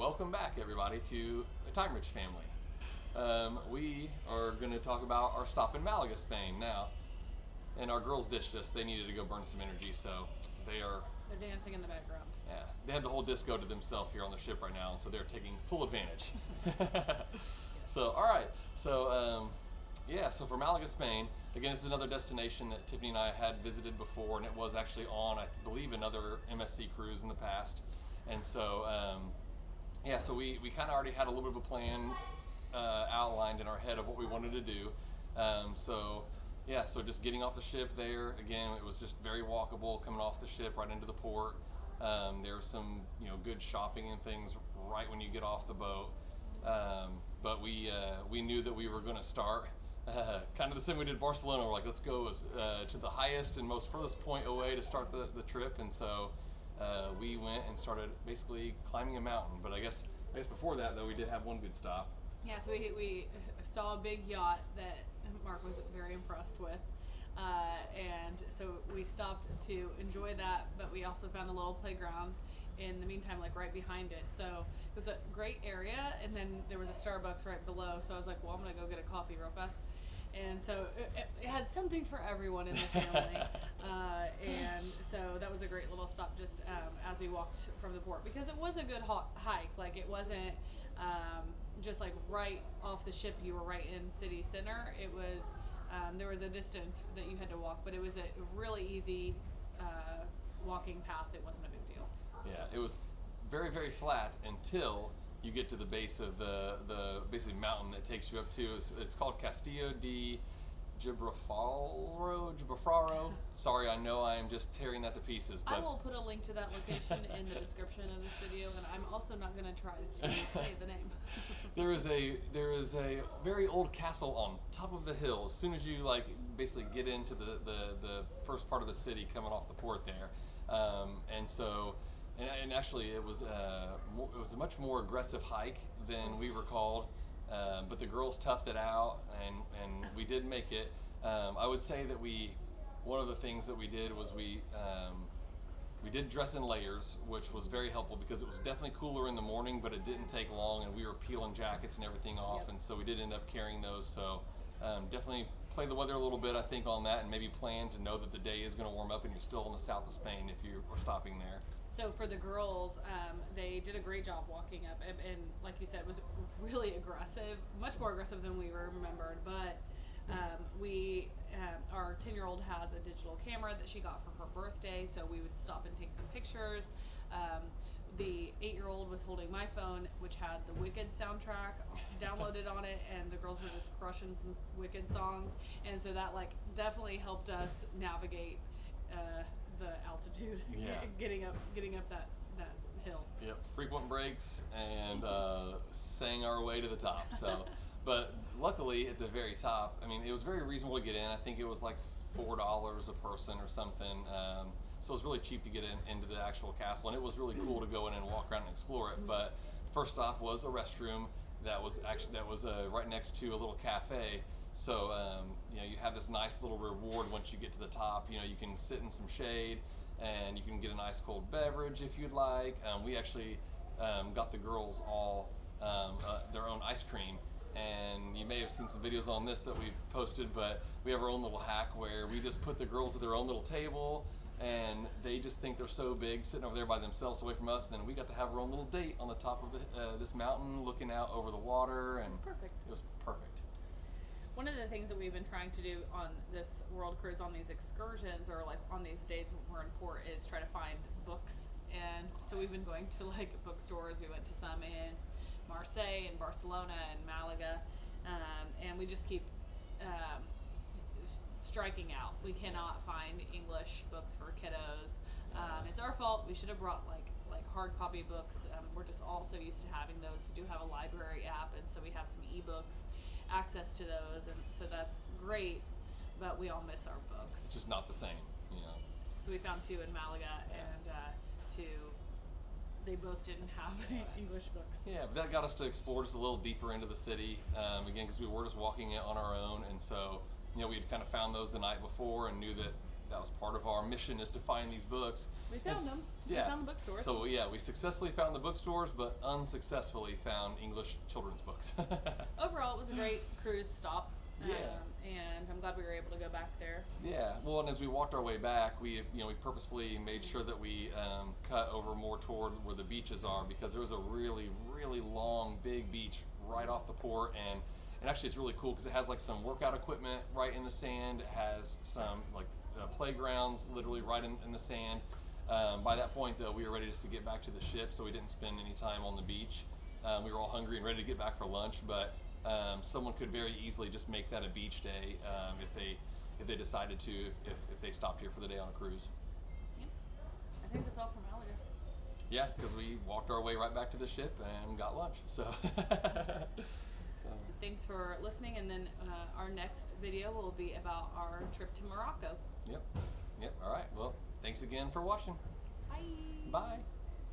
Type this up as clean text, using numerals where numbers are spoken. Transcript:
welcome back everybody to the Time Rich family. We are going to talk about our stop in Malaga, Spain now. And our girls ditched us. They needed to go burn some energy, so they're dancing in the background. Yeah, they have the whole disco to themselves here on the ship right now, and so they're taking full advantage. So, all right. So, so for Malaga, Spain, again, this is another destination that Tiffany and I had visited before, and it was actually on, I believe, another MSC cruise in the past. And so, so we kind of already had a little bit of a plan outlined in our head of what we wanted to do. So just getting off the ship there, again, it was just very walkable coming off the ship right into the port. There was some, good shopping and things right when you get off the boat. But we knew that we were going to start kind of the same we did Barcelona. We're like, let's go to the highest and most furthest point away to start the trip. And so we went and started basically climbing a mountain. But I guess before that, though, we did have one good stop. Yeah, so we saw a big yacht that Mark was very impressed with. And so we stopped to enjoy that, but we also found a little playground in the meantime, like right behind it. So it was a great area, and then there was a Starbucks right below. So I was like, well, I'm going to go get a coffee real fast. And so it had something for everyone in the family. And so that was a great little stop just as we walked from the port, because it was a good hike. Like, it wasn't just like right off the ship, you were right in city center. It was, there was a distance that you had to walk, but it was a really easy walking path. It wasn't a big deal. Yeah, it was very, very flat until you get to the base of the basically mountain that takes you up to. It's called Castillo de Gibralfaro. Sorry, I know I am just tearing that to pieces. But I will put a link to that location in the description of this video, and I'm also not going to try to say the name. There is a very old castle on top of the hill. As soon as you basically get into the first part of the city, coming off the port there, And actually, it was a much more aggressive hike than we recalled, but the girls toughed it out, and we did make it. I would say that one of the things that we did was we did dress in layers, which was very helpful because it was definitely cooler in the morning, but it didn't take long, and we were peeling jackets and everything off, Yep. and so we did end up carrying those. So definitely play the weather a little bit, I think, on that, and maybe plan to know that the day is going to warm up and you're still in the south of Spain if you are stopping there. So for the girls, they did a great job walking up, and like you said, it was really aggressive, much more aggressive than we remembered. But our 10-year-old has a digital camera that she got for her birthday, so we would stop and take some pictures. The 8-year-old was holding my phone, which had the Wicked soundtrack downloaded on it, and the girls were just crushing some Wicked songs, and so that definitely helped us navigate the altitude, Yeah. getting up that hill. Yep, frequent breaks and sang our way to the top. So, but luckily at the very top, I mean, it was very reasonable to get in. I think it was like $4 a person or something. So it was really cheap to get into the actual castle, and it was really cool to go in and walk around and explore it. But first stop was a restroom that was right next to a little cafe. So you have this nice little reward once you get to the top. You can sit in some shade, and you can get an ice cold beverage if you'd like. We actually got the girls all their own ice cream, and you may have seen some videos on this that we've posted, but we have our own little hack where we just put the girls at their own little table, and they just think they're so big sitting over there by themselves away from us, and then we got to have our own little date on the top of this mountain looking out over the water. And It was perfect. It was perfect. One of the things that we've been trying to do on this world cruise, on these excursions, or on these days when we're in port, is try to find books. And so we've been going to bookstores. We went to some in Marseille and Barcelona and Malaga, and we just keep striking out. We cannot find English books for kiddos. It's our fault. We should have brought like hard copy books. We're just all so used to having those. We do have a library app, and so we have some ebooks, access to those, and so that's great, but we all miss our books. It's just not the same, So we found 2 in Malaga, and 2, they both didn't have English books. Yeah, but that got us to explore just a little deeper into the city, again, because we were just walking it on our own, and so we had kind of found those the night before and knew that that was part of our mission, is to find these books. We found them. Yeah. We found the bookstores. So yeah, we successfully found the bookstores, but unsuccessfully found English children's books. Overall, it was a great cruise stop. Yeah. And I'm glad we were able to go back there. Yeah, well, and as we walked our way back, we purposefully made sure that we cut over more toward where the beaches are, because there was a really, really long, big beach right off the port, and actually it's really cool because it has like some workout equipment right in the sand. It has some like playgrounds literally right in the sand. By that point, though, we were ready just to get back to the ship, so we didn't spend any time on the beach. We were all hungry and ready to get back for lunch, but someone could very easily just make that a beach day if they decided to, if they stopped here for the day on a cruise. Yeah. I think that's all from Malaga. Yeah, because we walked our way right back to the ship and got lunch. So, Thanks for listening, and then our next video will be about our trip to Morocco. Yep. All right. Well, thanks again for watching. Bye. Bye.